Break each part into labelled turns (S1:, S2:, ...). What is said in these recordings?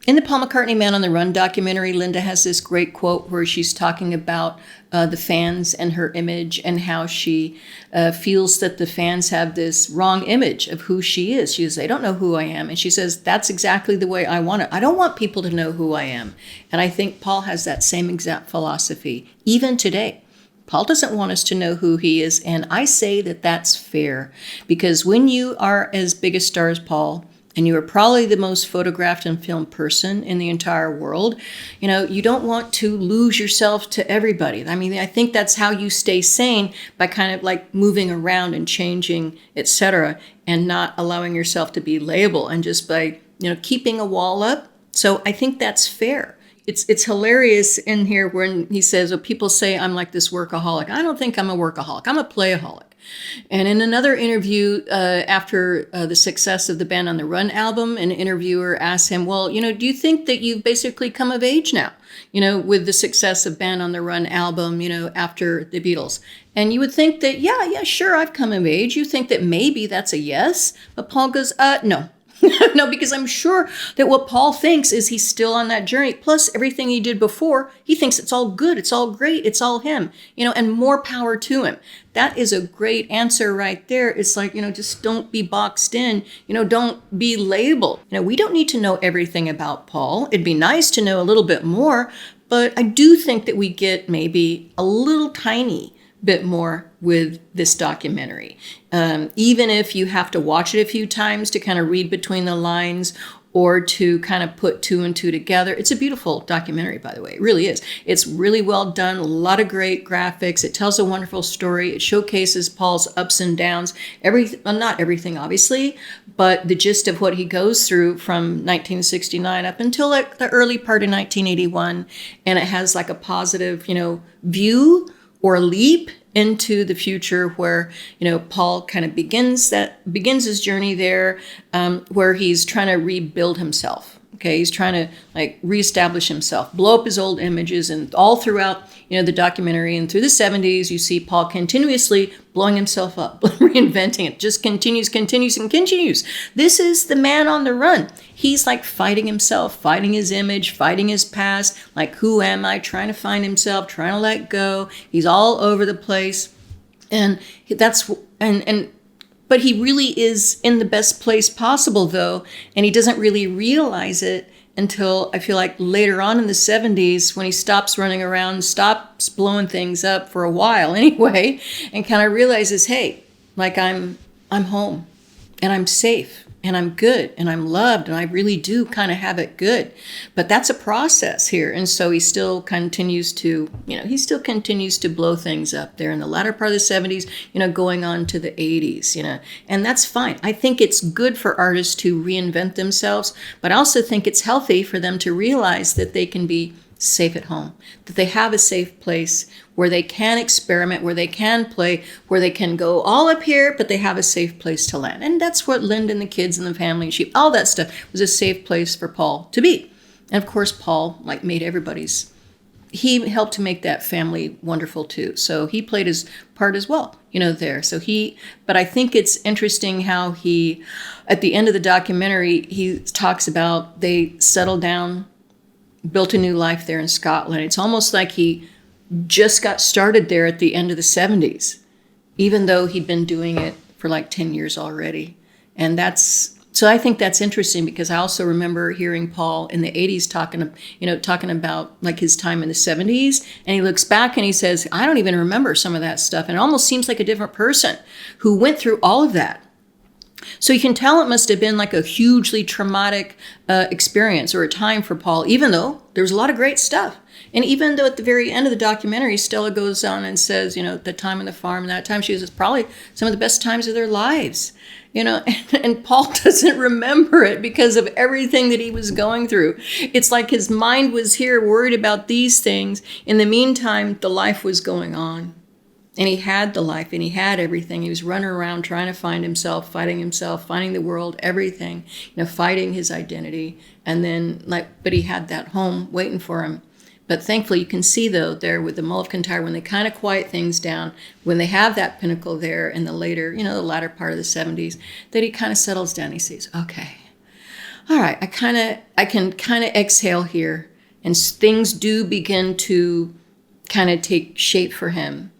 S1: In the Paul McCartney Man on the Run documentary, Linda has this great quote where she's talking about the fans and her image and how she feels that the fans have this wrong image of who she is. She says, they don't know who I am. And she says, that's exactly the way I want it. I don't want people to know who I am. And I think Paul has that same exact philosophy, even today. Paul doesn't want us to know who he is. And I say that that's fair, because when you are as big a star as Paul, and you are probably the most photographed and filmed person in the entire world, you don't want to lose yourself to everybody. I mean, I think that's how you stay sane, by kind of like moving around and changing, etc., and not allowing yourself to be labeled, and just by, keeping a wall up. So I think that's fair. It's hilarious in here when he says, people say I'm like this workaholic. I don't think I'm a workaholic. I'm a playaholic. And in another interview after the success of the Band on the Run album, an interviewer asked him, well, do you think that you've basically come of age now, with the success of Band on the Run album, after the Beatles? And you would think that, yeah, sure, I've come of age. You think that maybe that's a yes. But Paul goes, no. No, because I'm sure that what Paul thinks is he's still on that journey. Plus everything he did before, he thinks it's all good. It's all great. It's all him, and more power to him. That is a great answer right there. It's like, just don't be boxed in, don't be labeled. We don't need to know everything about Paul. It'd be nice to know a little bit more, but I do think that we get maybe a little tiny bit more with this documentary. Even if you have to watch it a few times to kind of read between the lines or to kind of put two and two together. It's a beautiful documentary, by the way. It really is. It's really well done. A lot of great graphics. It tells a wonderful story. It showcases Paul's ups and downs. Not everything, obviously, but the gist of what he goes through from 1969 up until like the early part of 1981. And it has like a positive, view or leap into the future where, Paul kind of begins his journey there, where he's trying to rebuild himself. Okay, he's trying to like reestablish himself, blow up his old images, and all throughout, the documentary and through the 70s, you see Paul continuously blowing himself up, reinventing it, just continues. This is the man on the run. He's like fighting himself, fighting his image, fighting his past. Like, who am I? Trying to find himself, trying to let go. He's all over the place. And but he really is in the best place possible, though, and he doesn't really realize it until I feel like later on in the 70s, when he stops running around, stops blowing things up for a while anyway, and kind of realizes, hey, like I'm home and I'm safe and I'm good and I'm loved and I really do kind of have it good. But that's a process here. And so he still continues to, blow things up there in the latter part of the 70s, going on to the 80s, and that's fine. I think it's good for artists to reinvent themselves, but I also think it's healthy for them to realize that they can be safe at home, that they have a safe place where they can experiment, where they can play, where they can go all up here, but they have a safe place to land. And that's what Linda and the kids and the family, all that stuff was a safe place for Paul to be. And of course, Paul he helped to make that family wonderful too. So he played his part as well, there. But I think it's interesting how he, at the end of the documentary, he talks about they settled down, built a new life there in Scotland. It's almost like he just got started there at the end of the 70s, even though he'd been doing it for like 10 years already. And so I think that's interesting, because I also remember hearing Paul in the 80s talking about like his time in the 70s. And he looks back and he says, I don't even remember some of that stuff. And it almost seems like a different person who went through all of that. So you can tell it must have been like a hugely traumatic experience or a time for Paul, even though there was a lot of great stuff. And even though at the very end of the documentary, Stella goes on and says, the time on the farm, and that time, she says, probably some of the best times of their lives, and Paul doesn't remember it because of everything that he was going through. It's like his mind was here worried about these things. In the meantime, the life was going on. And he had the life and he had everything. He was running around trying to find himself, finding the world, everything, fighting his identity. And then but he had that home waiting for him. But thankfully, you can see, though, there with the Mulligan Tower, when they kind of quiet things down, when they have that pinnacle there in the later, the latter part of the 70s, that he kind of settles down. He says, okay, all right, I can kind of exhale here. And things do begin to kind of take shape for him.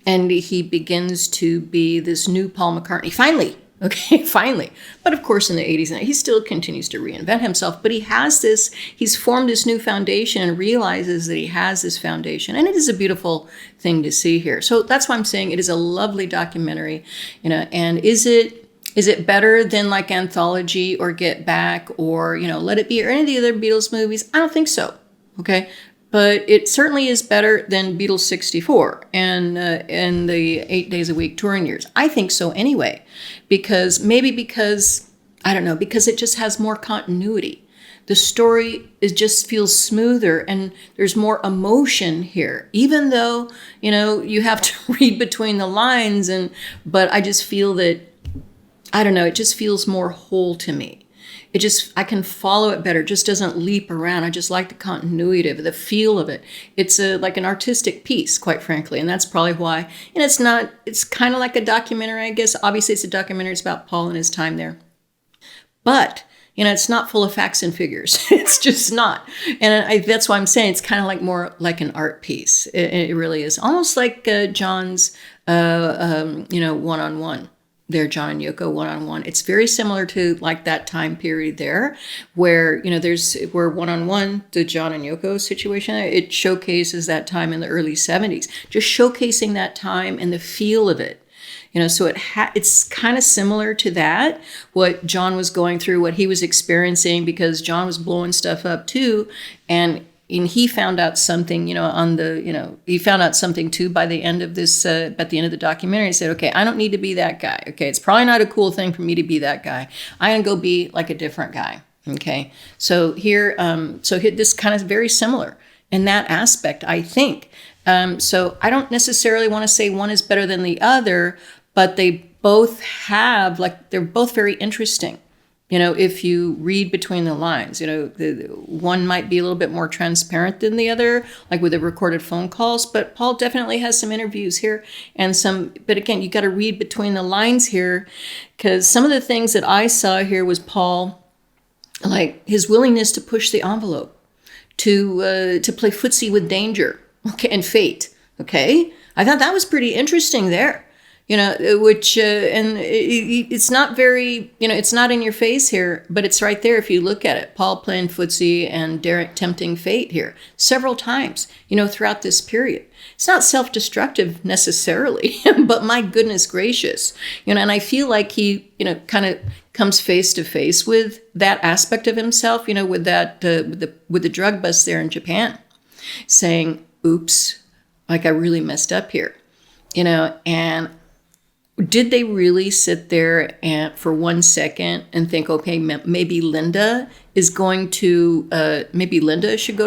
S1: And he begins to be this new Paul McCartney. Finally. Okay, finally. But of course, in the 80s, he still continues to reinvent himself. But he's formed this new foundation and realizes that he has this foundation. And it is a beautiful thing to see here. So that's why I'm saying it is a lovely documentary. And is it better than like Anthology or Get Back or, Let It Be or any of the other Beatles movies? I don't think so. Okay. But it certainly is better than Beatles 64 and the 8 days a week touring years. I think so anyway, because I don't know, because it just has more continuity. The story just feels smoother and there's more emotion here, even though, you have to read between the lines. But I just feel that, I don't know, it just feels more whole to me. I can follow it better. It just doesn't leap around. I just like the continuity of it, the feel of it. It's like an artistic piece, quite frankly. And that's probably why. And it's kind of like a documentary, I guess. Obviously, it's a documentary. It's about Paul and his time there. But, it's not full of facts and figures. It's just not. And that's why I'm saying it's kind of like more like an art piece. It really is. Almost like John's, one-on-one. There, John and Yoko one-on-one. It's very similar to like that time period there where, where one-on-one, the John and Yoko situation, it showcases that time in the early 70s, just showcasing that time and the feel of it. So it's kind of similar to that, what John was going through, what he was experiencing, because John was blowing stuff up too. And he found out something, he found out something too by the end of this, at the end of the documentary. He said, okay, I don't need to be that guy. Okay, it's probably not a cool thing for me to be that guy. I'm going to go be like a different guy. Okay, so here, this kind of very similar in that aspect, I think. So I don't necessarily want to say one is better than the other, but they both have, they're both very interesting. If you read between the lines, the one might be a little bit more transparent than the other, like with the recorded phone calls. But Paul definitely has some interviews here but again, you got to read between the lines here, because some of the things that I saw here was Paul, like his willingness to push the envelope, to play footsie with danger, okay, and fate. Okay, I thought that was pretty interesting there. Which, and it's not very, it's not in your face here, but it's right there if you look at it. Paul playing footsie and Derek tempting fate here several times, throughout this period. It's not self-destructive necessarily, but my goodness gracious, and I feel like he, kind of comes face to face with that aspect of himself, with that, with the drug bust there in Japan, saying, oops, like I really messed up here, and did they really sit there for 1 second and think, okay, maybe Linda should go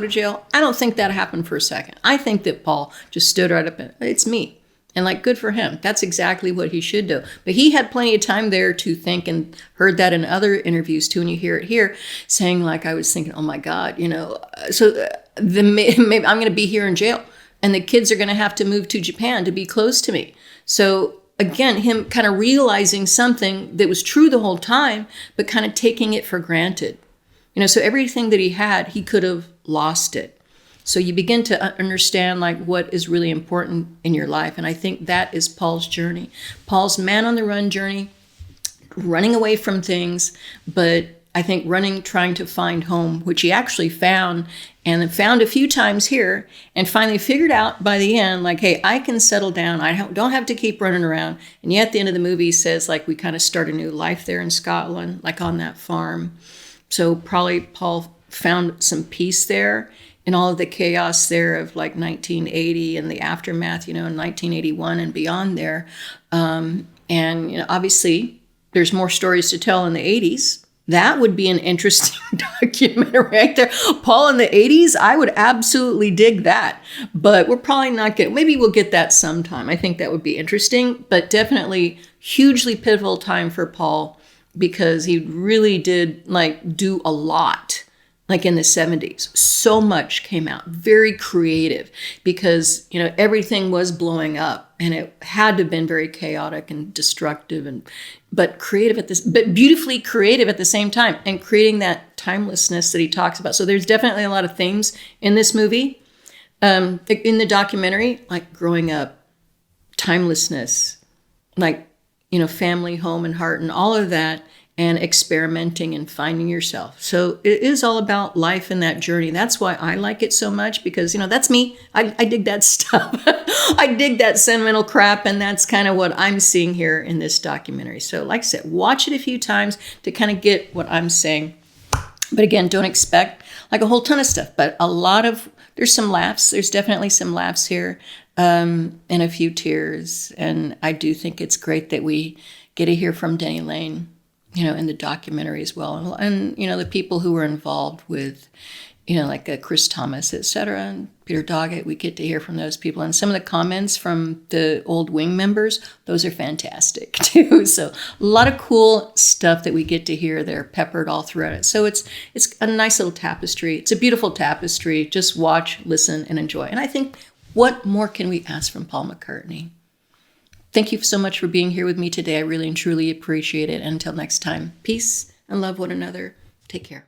S1: to jail? I don't think that happened for a second. I think that Paul just stood right up and, it's me. And good for him. That's exactly what he should do. But he had plenty of time there to think, and heard that in other interviews too. And you hear it here saying, I was thinking, oh my God, so maybe I'm going to be here in jail and the kids are going to have to move to Japan to be close to me. So again, him kind of realizing something that was true the whole time, but kind of taking it for granted. So everything that he had, he could have lost it. So you begin to understand what is really important in your life. And I think that is Paul's journey. Paul's man on the run journey, running away from things, but I think trying to find home, which he actually found, and found a few times here, and finally figured out by the end, hey, I can settle down. I don't have to keep running around. And yet at the end of the movie, he says, we kind of start a new life there in Scotland, on that farm. So probably Paul found some peace there in all of the chaos there of 1980 and the aftermath, in 1981 and beyond there. And, obviously there's more stories to tell in the 80s. That would be an interesting documentary right there. Paul in the 80s, I would absolutely dig that. But we're probably not getting, maybe we'll get that sometime. I think that would be interesting, but definitely hugely pivotal time for Paul, because he really did do a lot like in the 70s. So much came out, very creative, because, you know, everything was blowing up and it had to have been very chaotic and destructive, and but beautifully creative at the same time, and creating that timelessness that he talks about. So there's definitely a lot of themes in this movie. In the documentary, like growing up, timelessness, like, you know, family, home, and heart, and all of that, and experimenting and finding yourself. So it is all about life and that journey. That's why I like it so much, because, you know, that's me. I dig that stuff. I dig that sentimental crap, and that's kind of what I'm seeing here in this documentary. So like I said, watch it a few times to kind of get what I'm saying. But again, don't expect like a whole ton of stuff, but there's some laughs. There's definitely some laughs here, and a few tears. And I do think it's great that we get to hear from Denny Lane, you know, in the documentary as well. And you know, the people who were involved with, you know, like Chris Thomas, et cetera, and Peter Doggett, we get to hear from those people. And some of the comments from the old Wing members, those are fantastic too. So a lot of cool stuff that we get to hear there peppered all throughout it. So it's a nice little tapestry. It's a beautiful tapestry. Just watch, listen, and enjoy. And I think, what more can we ask from Paul McCartney? Thank you so much for being here with me today. I really and truly appreciate it. And until next time, peace and love one another. Take care.